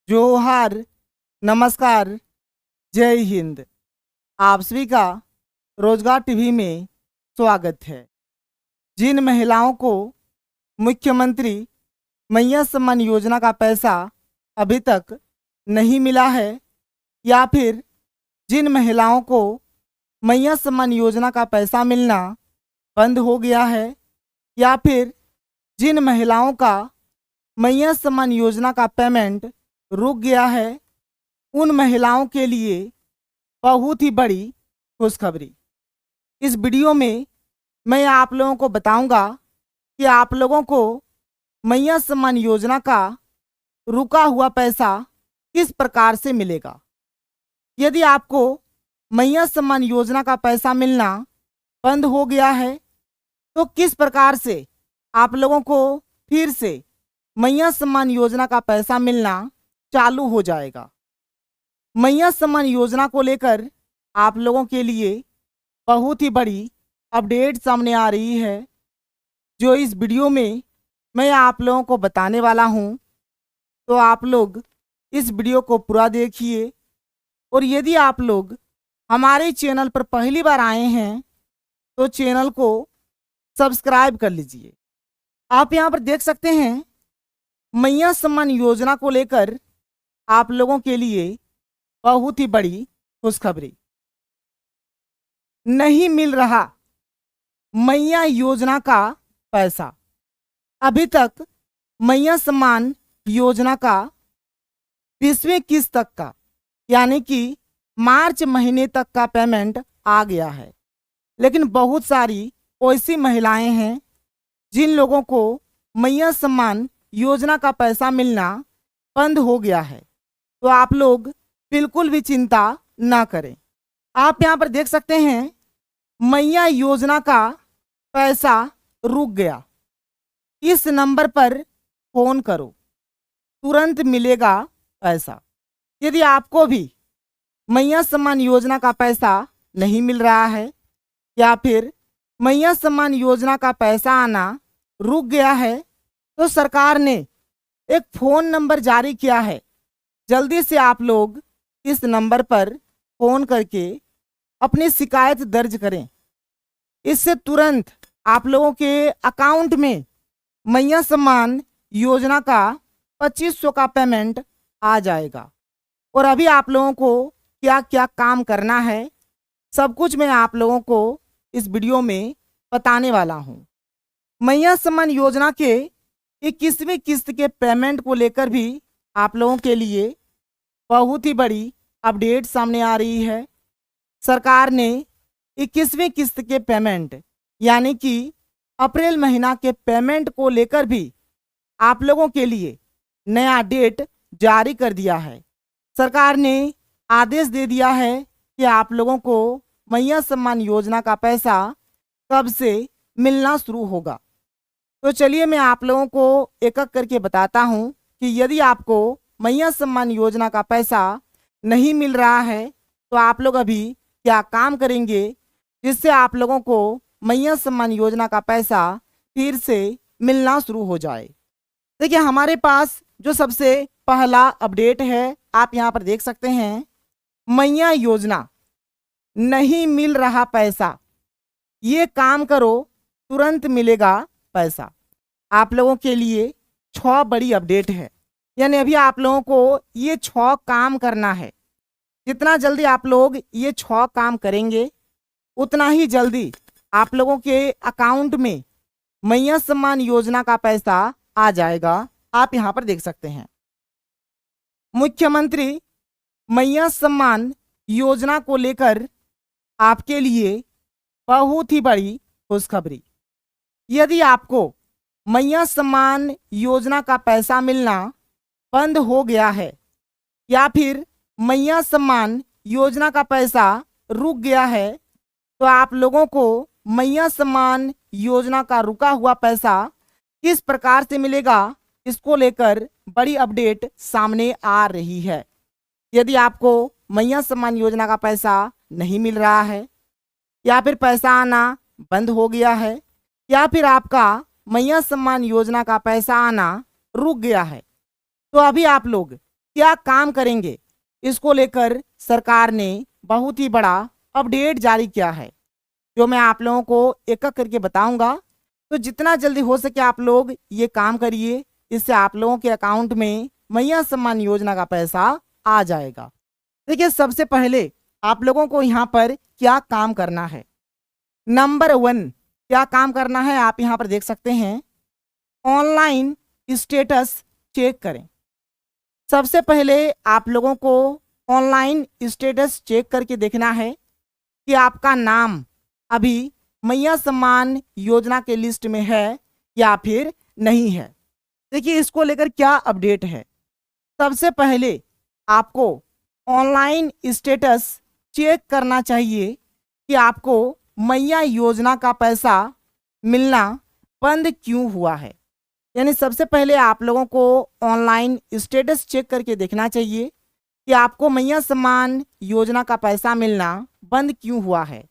जोहार, नमस्कार, जय हिंद। आप सभी का रोजगार टीवी में स्वागत है। जिन महिलाओं को मुख्यमंत्री मैया सम्मान योजना का पैसा अभी तक नहीं मिला है, या फिर जिन महिलाओं को मैया सम्मान योजना का पैसा मिलना बंद हो गया है, या फिर जिन महिलाओं का मैया सम्मान योजना का पेमेंट रुक गया है, उन महिलाओं के लिए बहुत ही बड़ी खुशखबरी। इस वीडियो में मैं आप लोगों को बताऊंगा कि आप लोगों को मैया सम्मान योजना का रुका हुआ पैसा किस प्रकार से मिलेगा। यदि आपको मैया सम्मान योजना का पैसा मिलना बंद हो गया है, तो किस प्रकार से आप लोगों को फिर से मैया सम्मान योजना का पैसा मिलना चालू हो जाएगा। मैया सम्मान योजना को लेकर आप लोगों के लिए बहुत ही बड़ी अपडेट सामने आ रही है, जो इस वीडियो में मैं आप लोगों को बताने वाला हूं। तो आप लोग इस वीडियो को पूरा देखिए, और यदि आप लोग हमारे चैनल पर पहली बार आए हैं तो चैनल को सब्सक्राइब कर लीजिए। आप यहां पर देख सकते हैं, मैया सम्मान योजना को लेकर आप लोगों के लिए बहुत ही बड़ी खुशखबरी। नहीं मिल रहा मैया योजना का पैसा। अभी तक मैया सम्मान योजना का 20वें किस्त तक का, यानी कि मार्च महीने तक का पेमेंट आ गया है, लेकिन बहुत सारी ऐसी महिलाएं हैं जिन लोगों को मैया सम्मान योजना का पैसा मिलना बंद हो गया है। तो आप लोग बिल्कुल भी चिंता ना करें। आप यहां पर देख सकते हैं, मैया योजना का पैसा रुक गया। इस नंबर पर फोन करो, तुरंत मिलेगा पैसा। यदि आपको भी मैया सम्मान योजना का पैसा नहीं मिल रहा है, या फिर मैया सम्मान योजना का पैसा आना रुक गया है, तो सरकार ने एक फोन नंबर जारी किया है। जल्दी से आप लोग इस नंबर पर फोन करके अपनी शिकायत दर्ज करें। इससे तुरंत आप लोगों के अकाउंट में मैया सम्मान योजना का 2500 का पेमेंट आ जाएगा। और अभी आप लोगों को क्या क्या काम करना है, सब कुछ मैं आप लोगों को इस वीडियो में बताने वाला हूं। मैया सम्मान योजना के 21वीं किस्त के पेमेंट को लेकर भी आप लोगों के लिए बहुत ही बड़ी अपडेट सामने आ रही है। सरकार ने 21वीं किस्त के पेमेंट, यानी कि अप्रैल महीना के पेमेंट को लेकर भी आप लोगों के लिए नया डेट जारी कर दिया है। सरकार ने आदेश दे दिया है कि आप लोगों को मैया सम्मान योजना का पैसा कब से मिलना शुरू होगा। तो चलिए मैं आप लोगों को एक एक करके बताता हूं कि यदि आपको मैया सम्मान योजना का पैसा नहीं मिल रहा है, तो आप लोग अभी क्या काम करेंगे जिससे आप लोगों को मैया सम्मान योजना का पैसा फिर से मिलना शुरू हो जाए। देखिए, हमारे पास जो सबसे पहला अपडेट है, आप यहाँ पर देख सकते हैं, मैया योजना नहीं मिल रहा पैसा, ये काम करो तुरंत मिलेगा पैसा। आप लोगों के लिए 6 बड़ी अपडेट है, यानी अभी आप लोगों को ये 6 काम करना है। जितना जल्दी आप लोग ये 6 काम करेंगे, उतना ही जल्दी आप लोगों के अकाउंट में मैया सम्मान योजना का पैसा आ जाएगा। आप यहाँ पर देख सकते हैं, मुख्यमंत्री मैया सम्मान योजना को लेकर आपके लिए बहुत ही बड़ी खुशखबरी। यदि आपको मैया सम्मान योजना का पैसा मिलना बंद हो गया है, या फिर मैया सम्मान योजना का पैसा रुक गया है, तो आप लोगों को मैया सम्मान योजना का रुका हुआ पैसा किस प्रकार से मिलेगा, इसको लेकर बड़ी अपडेट सामने आ रही है। यदि आपको मैया सम्मान योजना का पैसा नहीं मिल रहा है, या फिर पैसा आना बंद हो गया है, या फिर आपका मैया सम्मान योजना का पैसा आना रुक गया है, तो अभी आप लोग क्या काम करेंगे, इसको लेकर सरकार ने बहुत ही बड़ा अपडेट जारी किया है, जो मैं आप लोगों को एक एक करके बताऊंगा। तो जितना जल्दी हो सके आप लोग ये काम करिए, इससे आप लोगों के अकाउंट में मैया सम्मान योजना का पैसा आ जाएगा। देखिए, सबसे पहले आप लोगों को यहाँ पर क्या काम करना है। नंबर 1 क्या काम करना है, आप यहाँ पर देख सकते हैं, ऑनलाइन स्टेटस चेक करें। सबसे पहले आप लोगों को ऑनलाइन स्टेटस चेक करके देखना है कि आपका नाम अभी मैया सम्मान योजना के लिस्ट में है या फिर नहीं है। देखिए, इसको लेकर क्या अपडेट है। सबसे पहले आपको ऑनलाइन स्टेटस चेक करना चाहिए कि आपको मैया योजना का पैसा मिलना बंद क्यों हुआ है। यानी सबसे पहले आप लोगों को ऑनलाइन स्टेटस चेक करके देखना चाहिए कि आपको मैया सम्मान योजना का पैसा मिलना बंद क्यों हुआ है,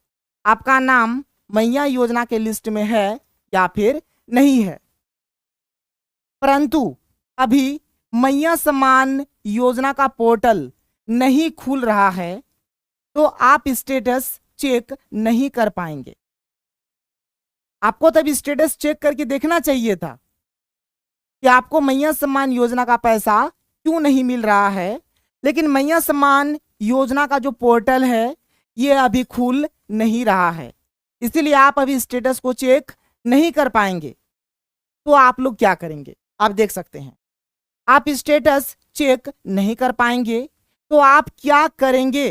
आपका नाम मैया योजना के लिस्ट में है या फिर नहीं है। परंतु अभी मैया सम्मान योजना का पोर्टल नहीं खुल रहा है, तो आप स्टेटस चेक नहीं कर पाएंगे। आपको तब स्टेटस चेक करके देखना चाहिए था कि आपको मैया सम्मान योजना का पैसा क्यों नहीं मिल रहा है, लेकिन मैया सम्मान योजना का जो पोर्टल है ये अभी खुल नहीं रहा है, इसीलिए आप अभी स्टेटस को चेक नहीं कर पाएंगे। तो आप लोग क्या करेंगे, आप देख सकते हैं, आप स्टेटस चेक नहीं कर पाएंगे, तो आप क्या करेंगे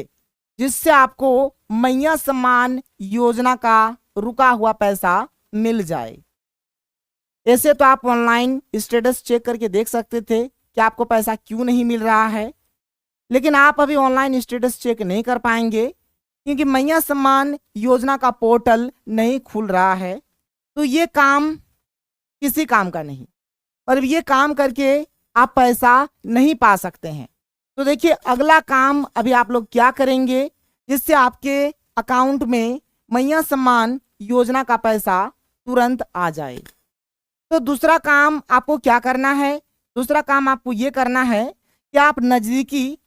जिससे आपको मैया सम्मान योजना का रुका हुआ पैसा मिल जाए। ऐसे तो आप ऑनलाइन स्टेटस चेक करके देख सकते थे कि आपको पैसा क्यों नहीं मिल रहा है, लेकिन आप अभी ऑनलाइन स्टेटस चेक नहीं कर पाएंगे क्योंकि मैया सम्मान योजना का पोर्टल नहीं खुल रहा है। तो ये काम किसी काम का नहीं, और ये काम करके आप पैसा नहीं पा सकते हैं। तो देखिए, अगला काम अभी आप लोग क्या करेंगे जिससे आपके अकाउंट में मैया सम्मान योजना का पैसा तुरंत आ जाए। तो दूसरा काम आपको क्या करना है, दूसरा काम आपको ये करना है कि आप नज़दीकी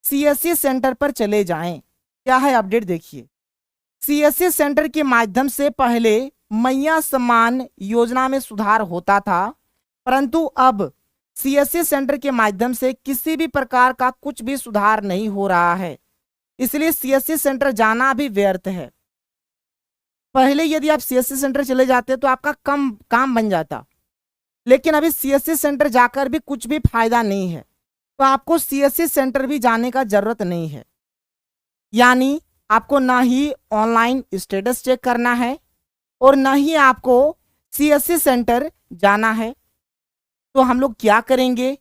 सीएससी सेंटर पर चले जाएं। क्या है अपडेट, देखिए, सीएससी सेंटर के माध्यम से पहले मैया सम्मान योजना में सुधार होता था, परंतु अब सीएससी सेंटर के माध्यम से किसी भी प्रकार का कुछ भी सुधार नहीं हो रहा है, इसलिए सीएससी सेंटर जाना भी व्यर्थ है। पहले यदि आप सीएससी सेंटर चले जाते तो आपका कम काम बन जाता, लेकिन अभी सीएससी सेंटर जाकर भी कुछ भी फायदा नहीं है, तो आपको सीएससी सेंटर भी जाने का जरूरत नहीं है। यानी आपको ना ही ऑनलाइन स्टेटस चेक करना है और ना ही आपको सीएससी सेंटर जाना है। तो हम लोग क्या करेंगे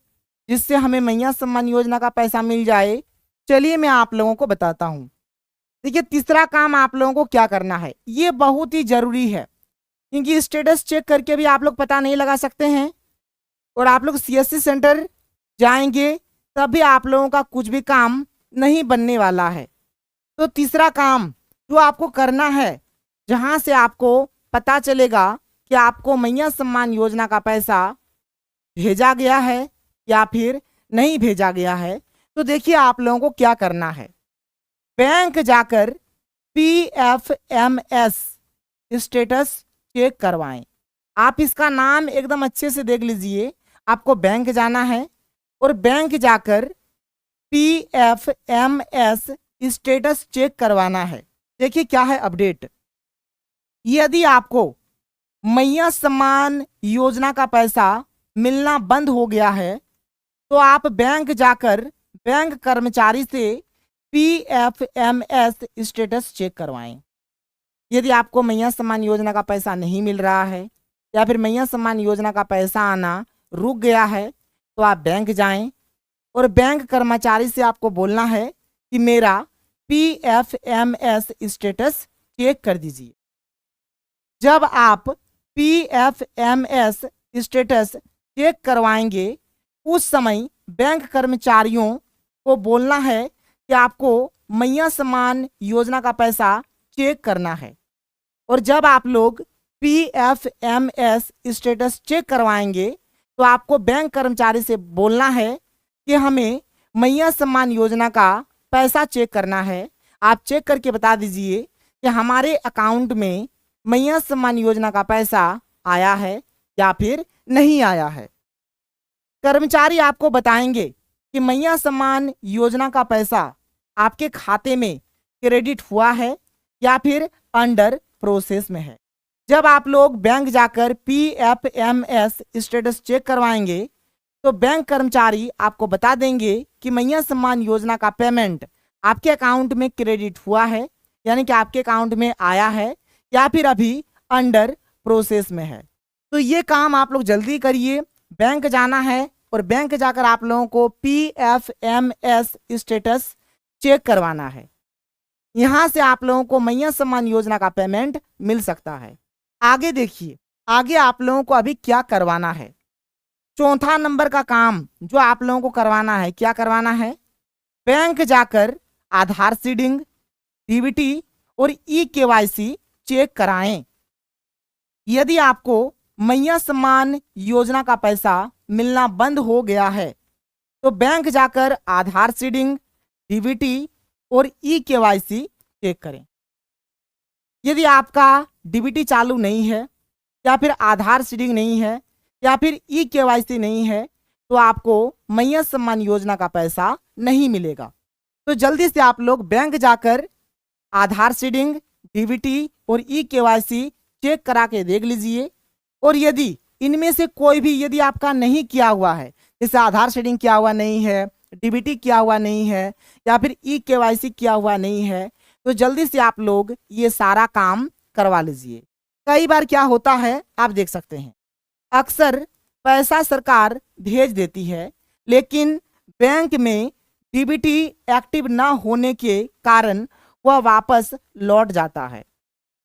जिससे हमें मैया सम्मान योजना का पैसा मिल जाए, चलिए मैं आप लोगों को बताता हूं। देखिए, तीसरा काम आप लोगों को क्या करना है, ये बहुत ही जरूरी है, क्योंकि स्टेटस चेक करके भी आप लोग पता नहीं लगा सकते हैं और आप लोग सीएससी सेंटर जाएंगे तभी आप लोगों का कुछ भी काम नहीं बनने वाला है। तो तीसरा काम जो आपको करना है, जहां से आपको पता चलेगा कि आपको मैया सम्मान योजना का पैसा भेजा गया है या फिर नहीं भेजा गया है, तो देखिए आप लोगों को क्या करना है। बैंक जाकर PFMS स्टेटस चेक करवाएं। आप इसका नाम एकदम अच्छे से देख लीजिए, आपको बैंक जाना है और बैंक जाकर PFMS स्टेटस चेक करवाना है। देखिए क्या है अपडेट, यदि आपको मैया सम्मान योजना का पैसा मिलना बंद हो गया है तो आप बैंक जाकर बैंक कर्मचारी से PFMS स्टेटस चेक करवाएं। यदि आपको मैया सम्मान योजना का पैसा नहीं मिल रहा है या फिर मैया सम्मान योजना का पैसा आना रुक गया है, तो आप बैंक जाएं और बैंक कर्मचारी से आपको बोलना है कि मेरा PFMS स्टेटस चेक कर दीजिए। जब आप PFMS स्टेटस चेक करवाएंगे, उस समय बैंक कर्मचारियों को बोलना है कि आपको मैया सम्मान योजना का पैसा चेक करना है। और जब आप लोग PFMS स्टेटस चेक करवाएंगे तो आपको बैंक कर्मचारी से बोलना है कि हमें मैया सम्मान योजना का पैसा चेक करना है, आप चेक करके बता दीजिए कि हमारे अकाउंट में मैया सम्मान योजना का पैसा आया है या फिर नहीं आया है। कर्मचारी आपको बताएंगे कि मैया सम्मान योजना का पैसा आपके खाते में क्रेडिट हुआ है या फिर अंडर प्रोसेस में है। जब आप लोग बैंक जाकर PFMS स्टेटस चेक करवाएंगे तो बैंक कर्मचारी आपको बता देंगे कि मैया सम्मान योजना का पेमेंट आपके अकाउंट में क्रेडिट हुआ है, यानी कि आपके अकाउंट में आया है या फिर अभी अंडर प्रोसेस में है। तो ये काम आप लोग जल्दी करिए, बैंक जाना है और बैंक जाकर आप लोगों को PFMS स्टेटस चेक करवाना है। यहां से आप लोगों को मैया सम्मान योजना का पेमेंट मिल सकता है। आगे देखिए, आगे आप लोगों को अभी क्या करवाना है। चौथा नंबर का काम जो आप लोगों को करवाना है, क्या करवाना है, बैंक जाकर आधार सीडिंग, DBT और eKYC चेक कराएं। यदि आपको मैया सम्मान योजना का पैसा मिलना बंद हो गया है तो बैंक जाकर आधार सीडिंग, DBT और eKYC चेक करें। यदि आपका DBT चालू नहीं है या फिर आधार सीडिंग नहीं है या फिर eKYC नहीं है तो आपको मैया सम्मान योजना का पैसा नहीं मिलेगा। तो जल्दी से आप लोग बैंक जाकर आधार सीडिंग, DBT और eKYC चेक करा के देख लीजिए। और यदि इनमें से कोई भी यदि आपका नहीं किया हुआ है, जैसे आधार सीडिंग किया हुआ नहीं है, DBT किया हुआ नहीं है या फिर eKYC किया हुआ नहीं है, तो जल्दी से आप लोग ये सारा काम करवा लीजिए। कई बार क्या होता है आप देख सकते हैं, अक्सर पैसा सरकार भेज देती है लेकिन बैंक में DBT एक्टिव ना होने के कारण वह वापस लौट जाता है।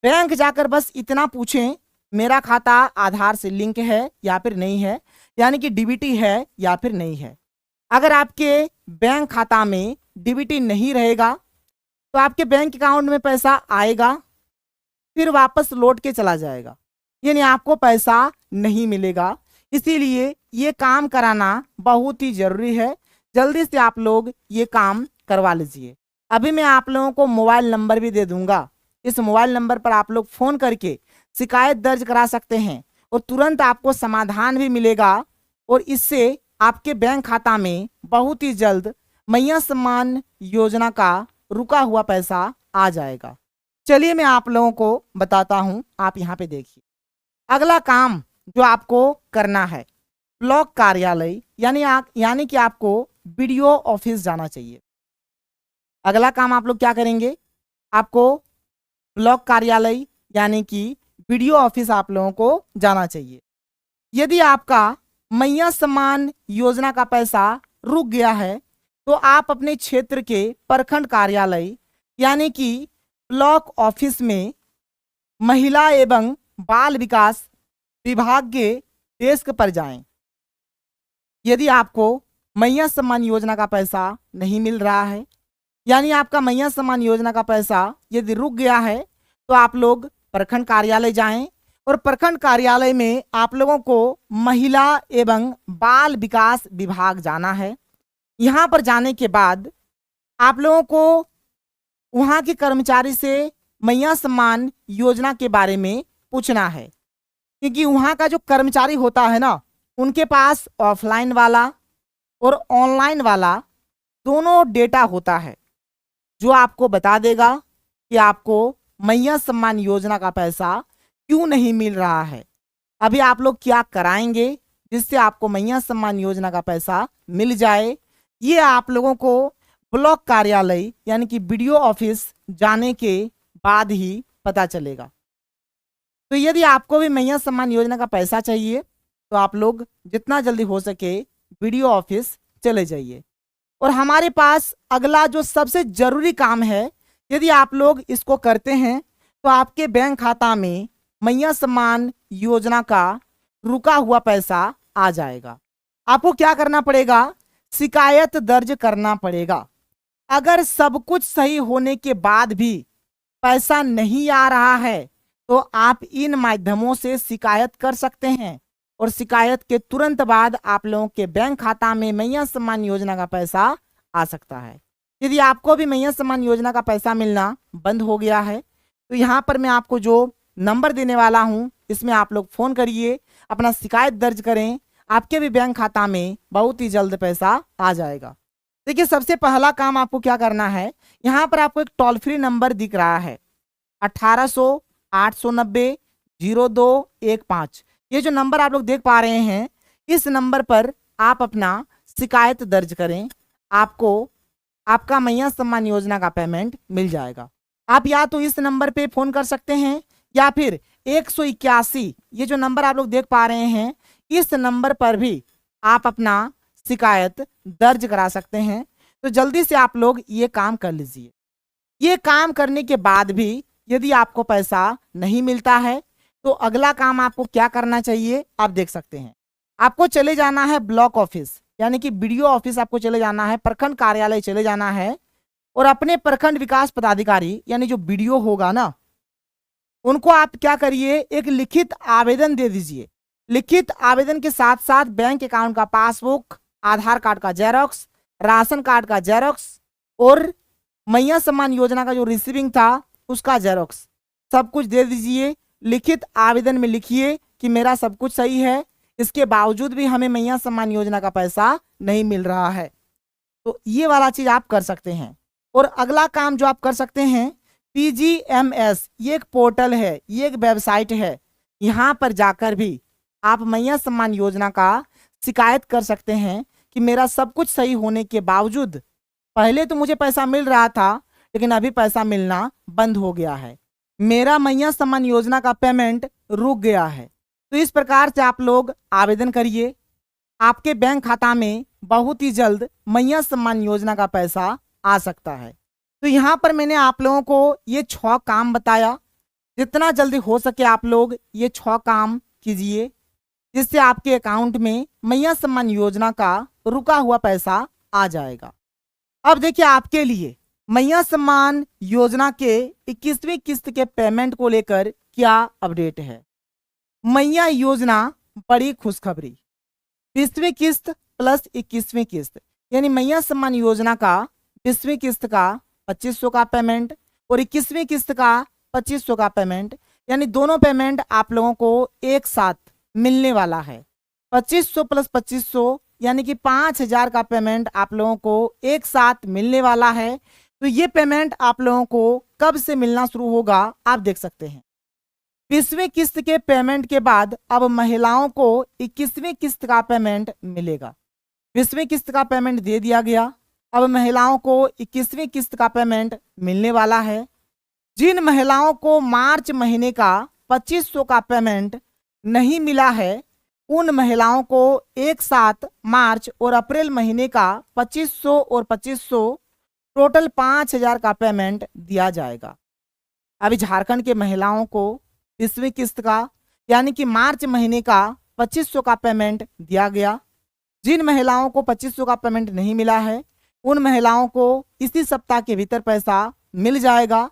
बैंक जाकर बस इतना पूछें मेरा खाता आधार से लिंक है या फिर नहीं है, यानी कि DBT है या फिर नहीं है। अगर आपके बैंक खाता में DBT नहीं रहेगा तो आपके बैंक अकाउंट में पैसा आएगा फिर वापस लौट के चला जाएगा, यानी आपको पैसा नहीं मिलेगा। इसीलिए ये काम कराना बहुत ही जरूरी है। जल्दी से आप लोग ये काम करवा लीजिए। अभी मैं आप लोगों को मोबाइल नंबर भी दे दूंगा, इस मोबाइल नंबर पर आप लोग फोन करके शिकायत दर्ज करा सकते हैं और तुरंत आपको समाधान भी मिलेगा और इससे आपके बैंक खाता में बहुत ही जल्द मैया सम्मान योजना का रुका हुआ पैसा आ जाएगा। चलिए मैं आप लोगों को बताता हूं, आप यहाँ पे देखिए। अगला काम जो आपको करना है, ब्लॉक कार्यालय यानी कि आपको BDO ऑफिस जाना चाहिए। अगला काम आप लोग क्या करेंगे, आपको ब्लॉक कार्यालय यानी कि BDO ऑफिस आप लोगों को जाना चाहिए। यदि आपका मैया सम्मान योजना का पैसा रुक गया है तो आप अपने क्षेत्र के प्रखंड कार्यालय यानी कि ब्लॉक ऑफिस में महिला एवं बाल विकास विभाग के डेस्क पर जाएं। यदि आपको मैया सम्मान योजना का पैसा नहीं मिल रहा है, यानी आपका मैया सम्मान योजना का पैसा यदि रुक गया है, तो आप लोग प्रखंड कार्यालय जाएं और प्रखंड कार्यालय में आप लोगों को महिला एवं बाल विकास विभाग जाना है। यहाँ पर जाने के बाद आप लोगों को वहाँ के कर्मचारी से मैया सम्मान योजना के बारे में पूछना है, क्योंकि वहाँ का जो कर्मचारी होता है ना, उनके पास ऑफलाइन वाला और ऑनलाइन वाला दोनों डेटा होता है जो आपको बता देगा कि आपको मैया सम्मान योजना का पैसा क्यों नहीं मिल रहा है। अभी आप लोग क्या कराएंगे जिससे आपको मैया सम्मान योजना का पैसा मिल जाए, ये आप लोगों को ब्लॉक कार्यालय यानी कि BDO ऑफिस जाने के बाद ही पता चलेगा। तो यदि आपको भी मैया सम्मान योजना का पैसा चाहिए तो आप लोग जितना जल्दी हो सके BDO ऑफिस चले जाइए। और हमारे पास अगला जो सबसे जरूरी काम है, यदि आप लोग इसको करते हैं तो आपके बैंक खाता में मैया सम्मान योजना का रुका हुआ पैसा आ जाएगा। आपको क्या करना पड़ेगा, शिकायत दर्ज करना पड़ेगा। अगर सब कुछ सही होने के बाद भी पैसा नहीं आ रहा है तो आप इन माध्यमों से शिकायत कर सकते हैं और शिकायत के तुरंत बाद आप लोगों के बैंक खाता में मैया सम्मान योजना का पैसा आ सकता है। यदि आपको भी मैया सम्मान योजना का पैसा मिलना बंद हो गया है तो यहाँ पर मैं आपको जो नंबर देने वाला हूँ इसमें आप लोग फ़ोन करिए, अपना शिकायत दर्ज करें, आपके भी बैंक खाता में बहुत ही जल्द पैसा आ जाएगा। देखिए, सबसे पहला काम आपको क्या करना है, यहाँ पर आपको एक टोल फ्री नंबर दिख रहा है 1800-890-0215। ये जो नंबर आप लोग देख पा रहे हैं, इस नंबर पर आप अपना शिकायत दर्ज करें, आपको आपका मैया सम्मान योजना का पेमेंट मिल जाएगा। आप या तो इस नंबर पे फ़ोन कर सकते हैं या फिर 181, ये जो नंबर आप लोग देख पा रहे हैं, इस नंबर पर भी आप अपना शिकायत दर्ज करा सकते हैं। तो जल्दी से आप लोग ये काम कर लीजिए। ये काम करने के बाद भी यदि आपको पैसा नहीं मिलता है तो अगला काम आपको क्या करना चाहिए, आप देख सकते हैं। आपको चले जाना है ब्लॉक ऑफिस, यानी कि बीडीओ ऑफिस आपको चले जाना है, प्रखंड कार्यालय चले जाना है और अपने प्रखंड विकास पदाधिकारी यानी जो बीडीओ होगा ना, उनको आप क्या करिए, एक लिखित आवेदन दे दीजिए। लिखित आवेदन के साथ साथ बैंक अकाउंट का पासबुक, आधार कार्ड का जेरोक्स, राशन कार्ड का जेरोक्स और मैया सम्मान योजना का जो रिसीविंग था उसका जेरोक्स, सब कुछ दे दीजिए। लिखित आवेदन में लिखिए कि मेरा सब कुछ सही है, इसके बावजूद भी हमें मैया सम्मान योजना का पैसा नहीं मिल रहा है। तो ये वाला चीज आप कर सकते हैं। और अगला काम जो आप कर सकते हैं, PGMS, ये एक पोर्टल है, ये एक वेबसाइट है, यहाँ पर जाकर भी आप मैया सम्मान योजना का शिकायत कर सकते हैं कि मेरा सब कुछ सही होने के बावजूद पहले तो मुझे पैसा मिल रहा था लेकिन अभी पैसा मिलना बंद हो गया है, मेरा मैया सम्मान योजना का पेमेंट रुक गया है। तो इस प्रकार से आप लोग आवेदन करिए, आपके बैंक खाता में बहुत ही जल्द मैया सम्मान योजना का पैसा आ सकता है। तो यहाँ पर मैंने आप लोगों को ये 6 काम बताया, जितना जल्दी हो सके आप लोग ये 6 काम कीजिए जिससे आपके अकाउंट में मैया सम्मान योजना का रुका हुआ पैसा आ जाएगा। अब देखिए, आपके लिए मैया सम्मान योजना के 21वीं किस्त के पेमेंट को लेकर क्या अपडेट है। मैया योजना बड़ी खुशखबरी, 20वीं किस्त प्लस 21वीं किस्त यानी मैया सम्मान योजना का 20वीं किस्त का 2500 का पेमेंट और 21वीं किस्त का 2500 का पेमेंट, यानी दोनों पेमेंट आप लोगों को एक साथ मिलने वाला है। 2500 प्लस 2500 यानी कि 5000 का पेमेंट आप लोगों को एक साथ मिलने वाला है। तो ये पेमेंट आप लोगों को कब से मिलना शुरू होगा, आप देख सकते हैं। 20वीं किस्त के पेमेंट के बाद अब महिलाओं को 21वीं किस्त का पेमेंट मिलेगा। 20वीं किस्त का पेमेंट दे दिया गया, अब महिलाओं को 21वीं किस्त का पेमेंट मिलने वाला है। जिन महिलाओं को मार्च महीने का 2500 का पेमेंट नहीं मिला है, उन महिलाओं को एक साथ मार्च और अप्रैल महीने का 2500 और 2500 टोटल 5000 का पेमेंट दिया जाएगा। अभी झारखंड के महिलाओं को 20वीं किस्त का यानी कि मार्च महीने का 2500 का पेमेंट दिया गया। जिन महिलाओं को 2500 का पेमेंट नहीं मिला है, उन महिलाओं को इसी सप्ताह के भीतर पैसा मिल जाएगा।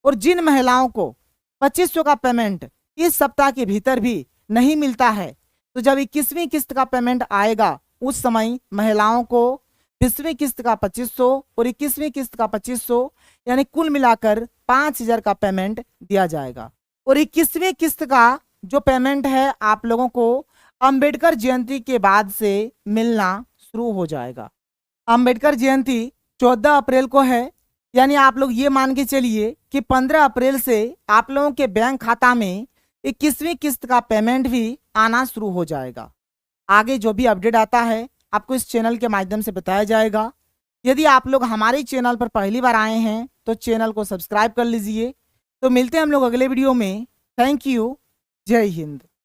और जिन महिलाओं को 2500 का पेमेंट इस सप्ताह के भीतर भी नहीं मिलता है, तो जब 21वीं किस्त का पेमेंट आएगा उस समय महिलाओं को 20वीं किस्त का 2500 और 21वीं किस्त का 2500 यानी कुल मिलाकर 5000 का पेमेंट दिया जाएगा। और 21वीं किस्त का जो पेमेंट है आप लोगों को अंबेडकर जयंती के बाद से मिलना शुरू हो जाएगा। अंबेडकर जयंती 14 अप्रैल को है, यानी आप लोग ये मान के चलिए कि 15 अप्रैल से आप लोगों के बैंक खाता में 21वीं किस्त का पेमेंट भी आना शुरू हो जाएगा। आगे जो भी अपडेट आता है आपको इस चैनल के माध्यम से बताया जाएगा। यदि आप लोग हमारे चैनल पर पहली बार आए हैं तो चैनल को सब्सक्राइब कर लीजिए। तो मिलते हैं हम लोग अगले वीडियो में। Thank you. जय हिंद।